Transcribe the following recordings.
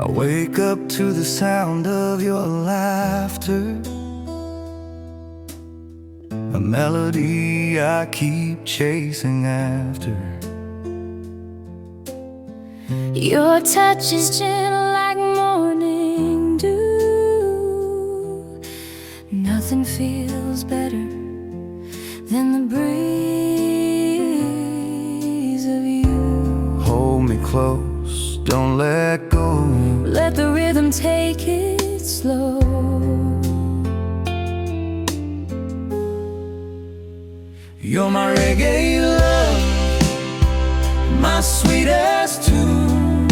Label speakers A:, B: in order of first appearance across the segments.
A: I wake up to the sound of your laughter, a melody I keep chasing after.
B: Your touch is gentle like morning dew. Nothing feels better than the breeze of you.
A: Hold me close, don't let go.
B: Let the rhythm take it slow.
A: You're my reggae love, my sweetest tune,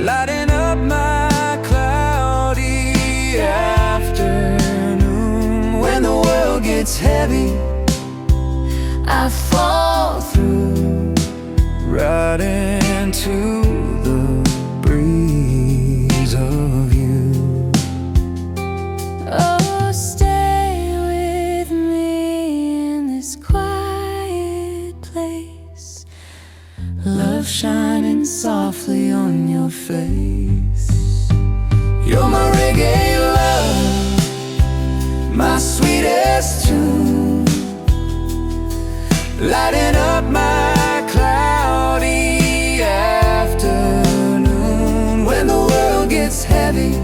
A: lighting up my cloudy afternoon. When the world gets heavy,
B: I fall through
A: right into the breeze of you.
B: Oh, stay with me in this quiet place, love shining softly on your face.
A: You're my reggae love, my sweetest tune, lighting up my cloudy afternoon. When the world gets heavy,